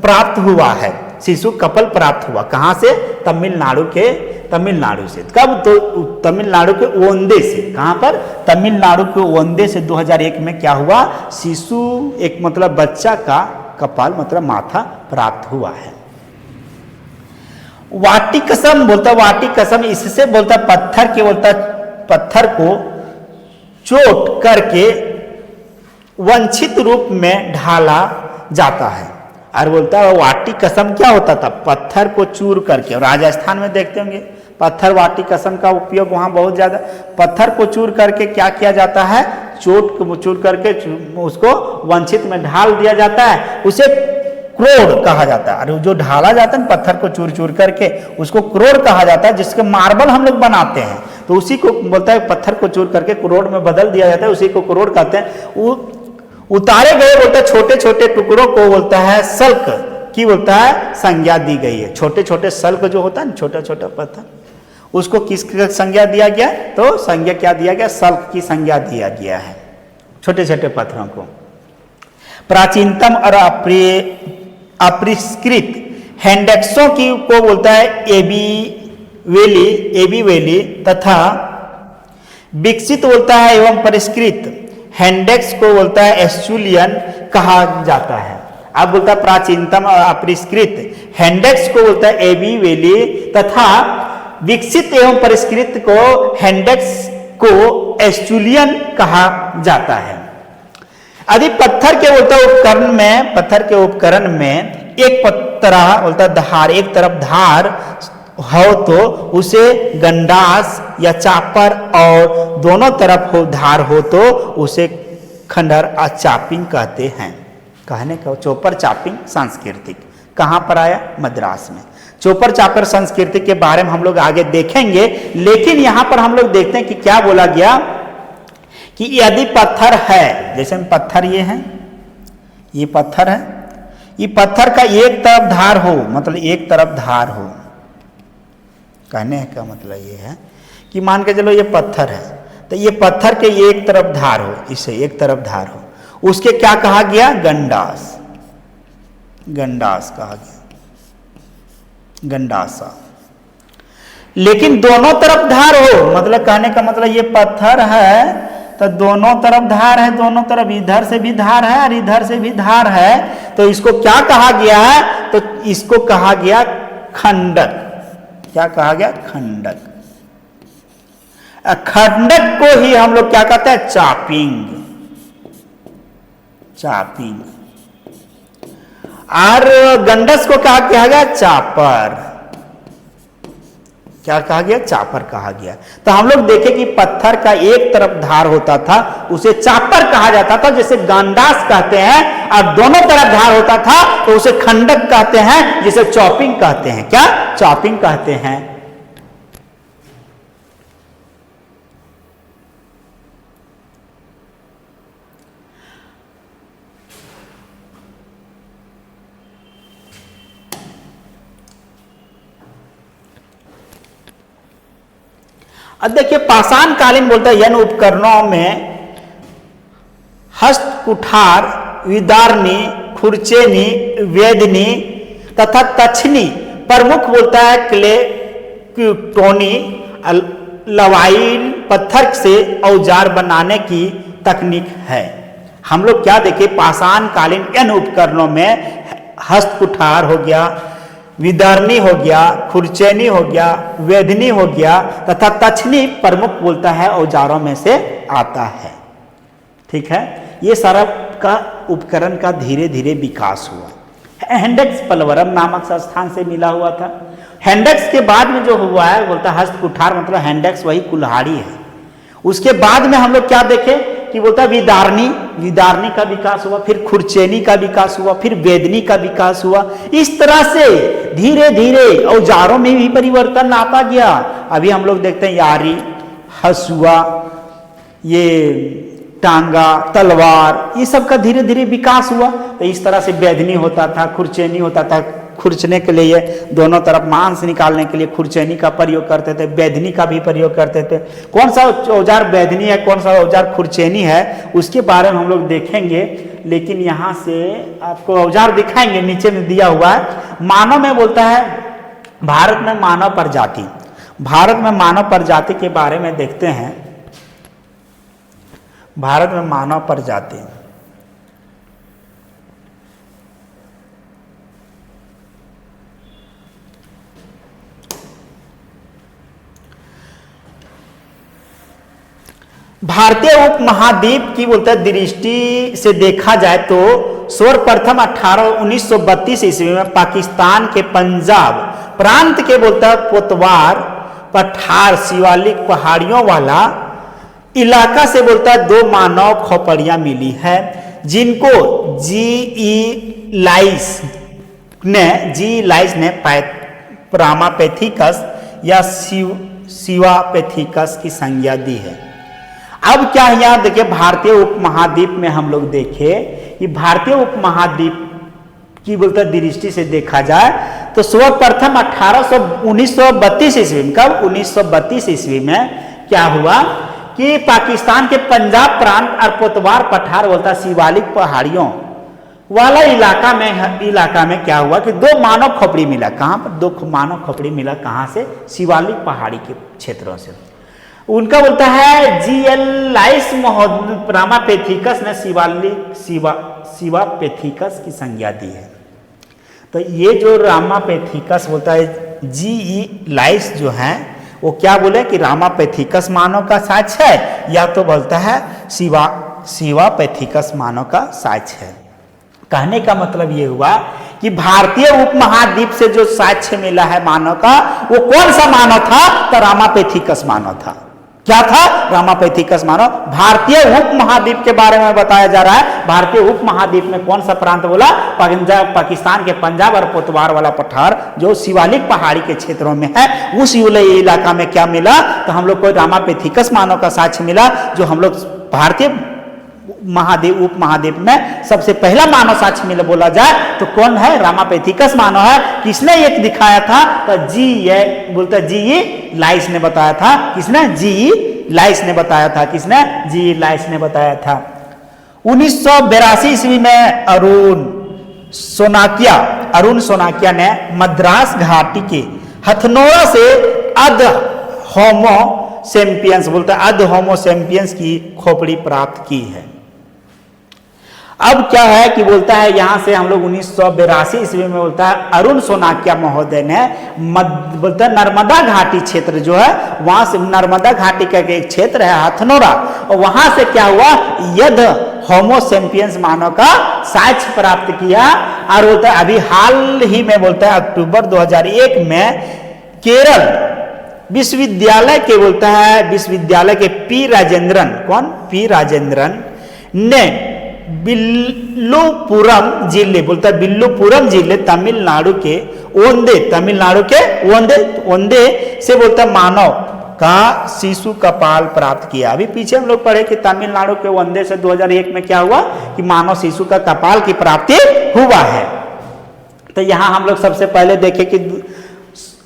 प्राप्त हुआ है। शिशु कपल प्राप्त हुआ कहाँ से, तमिलनाडु से। कब, तो तमिलनाडु के ओंदे से। कहाँ पर, तमिलनाडु के ओंदे से 2001 में क्या हुआ, शिशु एक मतलब बच्चा का कपाल मतलब माथा प्राप्त हुआ है। वाटिकसम बोलता, वाटिकसम इससे बोलता पत्थर के, बोलता पत्थर को चोट करके वंचित रूप में ढाला जाता है। और बोलता है वाटी कसम क्या होता था, पत्थर को चूर करके। राजस्थान में देखते होंगे पत्थर वाटी कसम का उपयोग वहां बहुत ज्यादा। पत्थर को चूर करके क्या किया जाता है, चोट को चूर करके उसको वंचित में ढाल दिया जाता है, उसे क्रोड़ कहा जाता है। और जो ढाला जाता है पत्थर को चूर चूर करके उसको क्रोड़ कहा जाता है, जिसके मार्बल हम लोग बनाते हैं। तो उसी को बोलता है पत्थर को चूर करके क्रोड़ में बदल दिया जाता है, उसी को क्रोड़ कहते हैं। उतारे गए बोलता है छोटे छोटे टुकड़ों को बोलता है सल्क की बोलता है संज्ञा दी गई है। छोटे छोटे सल्क जो होता है ना, छोटा छोटा पत्थर, उसको किस संज्ञा दिया गया, तो संज्ञा क्या दिया गया, सल्क की संज्ञा दिया गया है छोटे छोटे पत्थरों को। प्राचीनतम और अपरिष्कृत हैंडेक्सों की को बोलता है एबी वैली तथा विकसित बोलता है एवं परिष्कृत हैंडेक्स को बोलता है एस्चुलियन कहा जाता है। अब बोलता है प्राचीनतम और अपरिष्कृत हैंडेक्स को बोलता है एबी वैली तथा विकसित एवं परिष्कृत को हैंडेक्स को एस्चुलियन कहा जाता है। यदि पत्थर के बोलता उपकरण में एक तरह बोलता धार एक तरफ धार हो तो उसे गंडास या चापर और दोनों तरफ हो धार हो तो उसे खंडर चापिंग कहते हैं। कहने का चोपर चापिंग सांस्कृतिक कहाँ पर आया? मद्रास में। चोपर चापर संस्कृति के बारे में हम लोग आगे देखेंगे, लेकिन यहां पर हम लोग देखते हैं कि क्या बोला गया कि यदि पत्थर है, जैसे पत्थर ये है, ये पत्थर है, ये पत्थर का एक तरफ धार हो, मतलब एक तरफ धार हो, कहने का मतलब ये है कि मान के चलो ये पत्थर है तो ये पत्थर के एक तरफ धार हो, इसे एक तरफ धार हो, उसके क्या कहा गया? गंडास, गंडास कहा गया, गंडासा। लेकिन दोनों तरफ धार हो, मतलब कहने का मतलब ये पत्थर है तो दोनों तरफ धार है, दोनों तरफ इधर से भी धार है और इधर से भी धार है, तो इसको क्या कहा गया है? तो इसको कहा गया खंडक। क्या कहा गया? खंडक। खंडक को ही हम लोग क्या कहते हैं? चापिंग, चापिंग। और गंडस को क्या कहा गया? चापर। क्या कहा गया? चापर कहा गया। तो हम लोग देखें कि पत्थर का एक तरफ धार होता था उसे चापर कहा जाता था, जैसे गंडास कहते हैं, और दोनों तरफ धार होता था तो उसे खंडक कहते हैं, जिसे चॉपिंग कहते हैं। क्या? चॉपिंग कहते हैं। अब देखिए पाषाण कालीन बोलता है यन उपकरणों में हस्त कुठार, विदारनी, खुरचेनी, वेदनी तथा तछनी प्रमुख बोलता है। क्ले, क्यूटोनी, लवाइल पत्थर से औजार बनाने की तकनीक है। हम लोग क्या देखे? पाषाण कालीन यन उपकरणों में हस्त कुठार हो गया, विदारनी हो गया, खुरचेनी हो गया, वेदनी हो गया तथा तछनी प्रमुख बोलता है औजारों में से आता है। ठीक है, ये सारा का उपकरण का धीरे धीरे विकास हुआ। हैंडेक्स पलवरम नामक संस्थान से मिला हुआ था। हैंडेक्स के बाद में जो हुआ है बोलता हस्त कुठार, मतलब हैंडेक्स वही कुल्हाड़ी है। उसके बाद में हम लोग क्या देखे कि बोलता विदारनी, विदारनी का विकास हुआ, फिर खुरचेनी का विकास हुआ, फिर वेदनी का विकास हुआ। इस तरह से धीरे धीरे औजारों में भी परिवर्तन आता गया। अभी हम लोग देखते हैं यारी, हसुआ, ये टांगा, तलवार, ये सब का धीरे धीरे विकास हुआ। तो इस तरह से वेदनी होता था, खुरचेनी होता था, खुरचने के लिए दोनों तरफ मांस निकालने के लिए खुरचेनी का प्रयोग करते थे, वेदनी का भी प्रयोग करते थे। कौन सा औजार वेदनी है, कौन सा औजार खुरचेनी है, उसके बारे में हम लोग देखेंगे। लेकिन यहाँ से आपको औजार दिखाएंगे, नीचे में दिया हुआ है। मानव में बोलता है भारत में मानव प्रजाति, भारत में मानव प्रजाति के बारे में देखते हैं। भारत में मानव प्रजाति, भारतीय उपमहाद्वीप की बोलते हैं दृष्टि से देखा जाए तो सर्वप्रथम 1932 ईस्वी में पाकिस्तान के पंजाब प्रांत के बोलता है पोतवार, पठार, शिवालिक पहाड़ियों वाला इलाका से बोलता है 2 मानव खोपड़ियां मिली है, जिनको जी लाइस ने प्रामापेथिकस या सिवापेथिकस की संज्ञा दी है। अब क्या यहाँ देखिए भारतीय उपमहाद्वीप में हम लोग देखे कि भारतीय उपमहाद्वीप की बोलते दृष्टि से देखा जाए तो सर्वप्रथम 1932 ईस्वी में, कब? 1932 ईस्वी में क्या हुआ कि पाकिस्तान के पंजाब प्रांत और पोतवार पठार बोलता शिवालिक पहाड़ियों वाला इलाका में क्या हुआ कि दो मानव खोपड़ी मिला। कहाँ पर दो मानव खोपड़ी मिला? कहाँ से? शिवालिक पहाड़ी के क्षेत्रों से। उनका बोलता है जीएलाइस रामापेथिकस ने शिवापेथिकस की संज्ञा दी है। तो ये जो रामापेथिकस बोलता है जीईलाइस जो है वो क्या बोले कि रामापेथिकस मानव का साक्ष्य है, या तो बोलता है शिवापेथिकस मानव का साक्ष्य है। कहने का मतलब ये हुआ कि भारतीय उपमहाद्वीप से जो साक्ष्य मिला है मानव का, वो कौन सा मानव था? तो रामापेथिकस मानव था। क्या था? रामापेथिकस मानव। भारतीय उपमहाद्वीप के बारे में बताया जा रहा है। भारतीय उपमहाद्वीप में कौन सा प्रांत बोला? पाकिस्तान के पंजाब और पोतवार वाला पठार जो शिवालिक पहाड़ी के क्षेत्रों में है, उस इलाका में क्या मिला? तो हम लोग को रामापेथिकस मानव का साक्ष्य मिला, जो हम लोग भारतीय उपमहाद्वीप में सबसे पहला मानव साक्ष्य मिला बोला जाए तो कौन है? रामापेथिकस मानव है। किसने ये दिखाया था? तो जीईलाइस ने बताया था। किसने? जीईलाइस ने बताया था। किसने? जीईलाइस ने बताया था। 1982 ईस्वी में अरुण सोनाकिया ने मद्रास घाटी के हथनोरा से अध होमो सेम्पियंस बोलता है अध होमो सेम्पियंस की खोपड़ी प्राप्त की है। अब क्या है कि बोलता है यहां से हम लोग 1982 ईस्वी में बोलता है अरुण सोनाकिया महोदय ने बोलता है नर्मदा घाटी क्षेत्र जो है, वहां से नर्मदा घाटी का एक क्षेत्र है हथनोरा, और वहां से क्या हुआ? यद होमो सेम्पियंस मानव का साक्ष्य प्राप्त किया। और बोलता है अभी हाल ही में बोलता है अक्टूबर 2001 में केरल विश्वविद्यालय के बोलता है विश्वविद्यालय के पी राजेंद्रन ने बिल्लुपुरम जिले बोलता है बिल्लुपुरम जिले तमिलनाडु के ओंदे से बोलता है मानव का शिशु कपाल प्राप्त किया। अभी पीछे हम लोग पढ़े कि तमिलनाडु के ओंदे से 2001 में क्या हुआ कि मानव शिशु का कपाल की प्राप्ति हुआ है। तो यहां हम लोग सबसे पहले देखें कि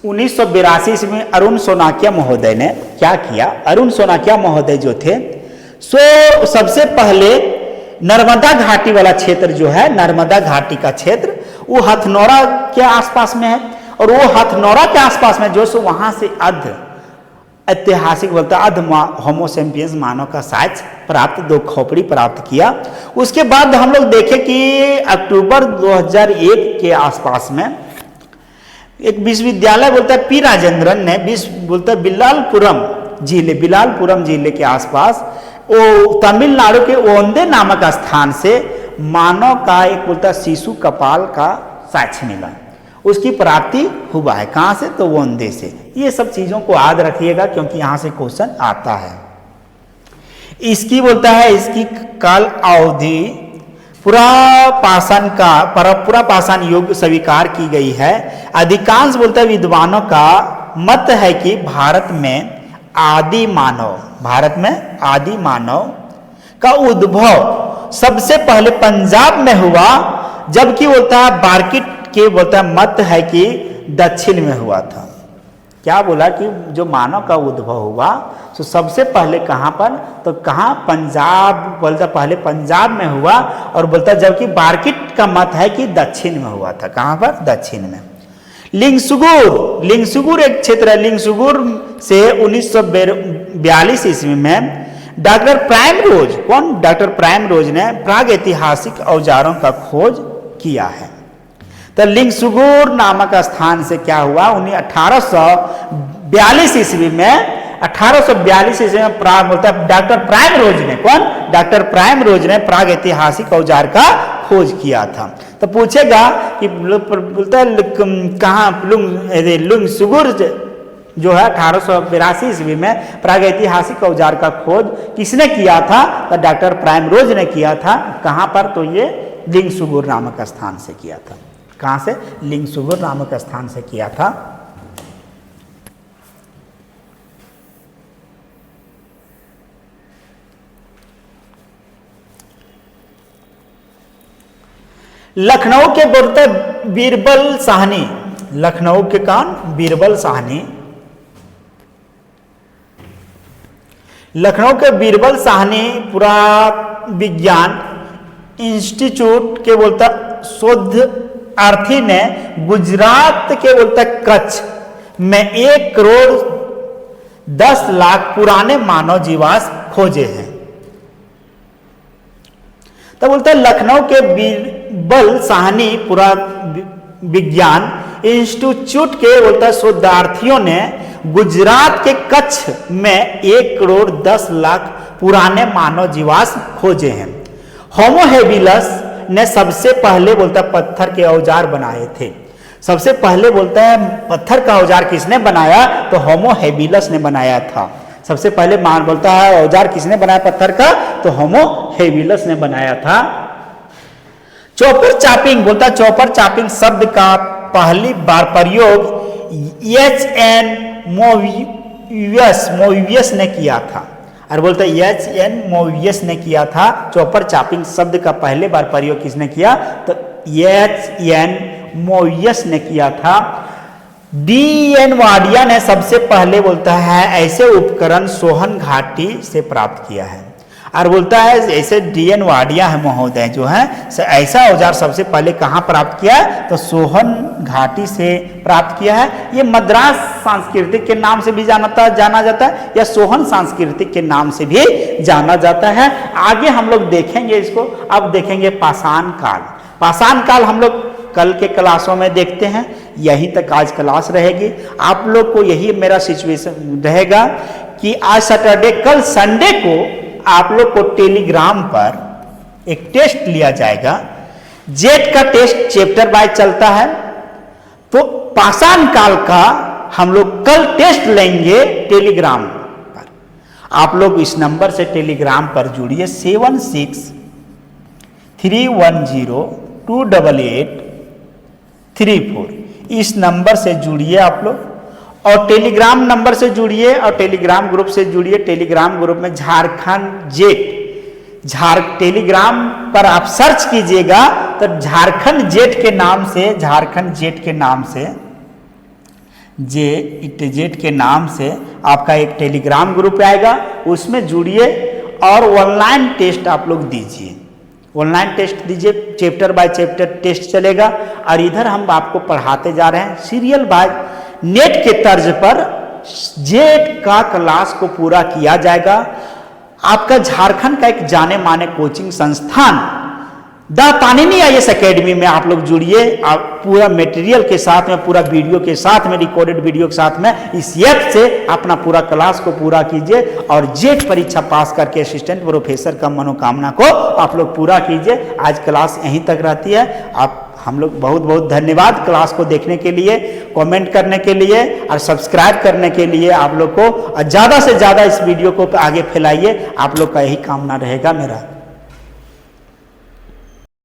1982 में अरुण सोनाकिया महोदय ने क्या किया। अरुण सोनाकिया महोदय जो थे सो सबसे पहले नर्मदा घाटी वाला क्षेत्र जो है, नर्मदा घाटी का क्षेत्र वो हथनोरा के आसपास में है, और वो हथनोरा के आसपास में जो सो वहां से ऐतिहासिक बोलता है होमो सेम्पियंस मानव का साक्ष्य प्राप्त, दो खोपड़ी प्राप्त किया। उसके बाद हम लोग देखें कि अक्टूबर 2001 के आसपास में एक विश्वविद्यालय बोलता है पी राजेंद्रन ने बोलता है बिलालपुरम जिले के आसपास वो तमिलनाडु के ओंदे नामक स्थान से मानव का एक बोलता शिशु कपाल का साक्ष्य मिला, उसकी प्राप्ति हुआ है। कहां से? तो ओंदे से। ये सब चीजों को याद रखिएगा क्योंकि यहां से क्वेश्चन आता है। इसकी बोलता है इसकी काल अवधि पूरा पाषाण युग स्वीकार की गई है। अधिकांश बोलता है विद्वानों का मत है कि भारत में आदि मानव का उद्भव सबसे पहले पंजाब में हुआ, जबकि बोलता है बार्किट के बोलता है मत है कि दक्षिण में हुआ था। क्या बोला कि जो मानव का उद्भव हुआ तो सबसे पहले कहां पर? तो कहां? पंजाब बोलता पहले पंजाब में हुआ, और बोलता जबकि बार्किट का मत है कि दक्षिण में हुआ था। कहां पर? दक्षिण में। लिंगसुगुर एक क्षेत्र है। लिंगसुगुर से 1942 ईस्वी में डॉक्टर प्राइम रोज ने प्राग ऐतिहासिक औजारों का खोज किया है। तो लिंगसुगुर नामक स्थान से क्या हुआ? 1842 ईस्वी में प्राग बोलता है डॉक्टर प्राइम रोज ने प्राग ऐतिहासिक औजार का खोज किया था। तो पूछेगा कि बोलता है कहाँ लिंगसुगुर जो है 1882 ईस्वी में प्राग ऐतिहासिक औजार का खोज किसने किया था? तो डॉक्टर प्राइम रोज ने किया था। कहां पर? तो ये लिंगसुगुर नामक स्थान से किया था। कहां से? लिंगसुगुर नामक स्थान से किया था। लखनऊ के बोलते बीरबल साहनी, लखनऊ के कौन? बीरबल साहनी। लखनऊ के बीरबल साहनी पुरा विज्ञान इंस्टीट्यूट के बोलता शोधार्थी ने गुजरात के बोलता कच्छ में 1,10,00,000 पुराने मानव जीवाश्म खोजे हैं। तो बोलता है लखनऊ के बीरबल साहनी पुरा विज्ञान इंस्टीट्यूट के बोलता शोधार्थियों ने गुजरात के कच्छ में 1,10,00,000 पुराने मानव जीवाश्म खोजे हैं। होमो हेबिलस ने सबसे पहले बोलता पत्थर के औजार बनाए थे। सबसे पहले बोलता है पत्थर का औजार किसने बनाया, तो होमो हेबिलस ने बनाया था। सबसे पहले मान बोलता है औजार किसने बनाया पत्थर का, तो होमो हेबिलस ने बनाया था। चॉपर चापिंग बोलता चॉपर चापिंग शब्द का पहली बार प्रयोग H.N. मोवियस ने किया था। और बोलता H.N. मोवियस ने किया था। चॉपर चापिंग शब्द का पहले बार प्रयोग किसने किया, तो H.N. मोवियस ने किया था। D.N. वाडिया ने सबसे पहले बोलता है ऐसे उपकरण सोहन घाटी से प्राप्त किया है। और बोलता है ऐसे D.N. वाडिया है महोदय जो है ऐसा औजार सबसे पहले कहाँ प्राप्त किया है, तो सोहन घाटी से प्राप्त किया है। ये मद्रास सांस्कृतिक के नाम से भी जाना जाता है या सोहन सांस्कृतिक के नाम से भी जाना जाता है। आगे हम लोग देखेंगे इसको। अब देखेंगे पाषाण काल। पाषाण काल हम लोग कल के क्लासों में देखते हैं। यहीं तक आज क्लास रहेगी। आप लोग को यही मेरा सिचुएशन रहेगा कि आज सैटरडे, कल संडे को आप लोग को टेलीग्राम पर एक टेस्ट लिया जाएगा। जेट का टेस्ट चैप्टर वाइज चलता है, तो पाषाण काल का हम लोग कल टेस्ट लेंगे टेलीग्राम पर। आप लोग इस नंबर से टेलीग्राम पर जुड़िए 7631028834। इस नंबर से जुड़िए आप लोग और टेलीग्राम नंबर से जुड़िए और टेलीग्राम ग्रुप से जुड़िए। टेलीग्राम ग्रुप में झारखंड जेट टेलीग्राम पर आप सर्च कीजिएगा तो झारखंड जेट के नाम से जेट के नाम से आपका एक टेलीग्राम ग्रुप आएगा। उसमें जुड़िए और ऑनलाइन टेस्ट आप लोग दीजिए। ऑनलाइन टेस्ट दीजिए, चैप्टर बाय चैप्टर टेस्ट चलेगा। और इधर हम आपको पढ़ाते जा रहे हैं सीरियल बाय नेट के तर्ज पर जेट का क्लास को पूरा किया जाएगा। आपका झारखंड का एक जाने माने कोचिंग संस्थान द तानिनी IAS एकेडमी में आप लोग जुड़िए। आप पूरा मटेरियल के साथ में, पूरा वीडियो के साथ में, रिकॉर्डेड वीडियो के साथ में इस ऐप से अपना पूरा क्लास को पूरा कीजिए और जेट परीक्षा पास करके असिस्टेंट प्रोफेसर का मनोकामना को आप लोग पूरा कीजिए। आज क्लास यहीं तक रहती है। आप हम लोग बहुत बहुत धन्यवाद क्लास को देखने के लिए, कमेंट करने के लिए और सब्सक्राइब करने के लिए। आप लोग को ज़्यादा से ज़्यादा इस वीडियो को आगे फैलाइए। आप लोग का यही कामना रहेगा मेरा।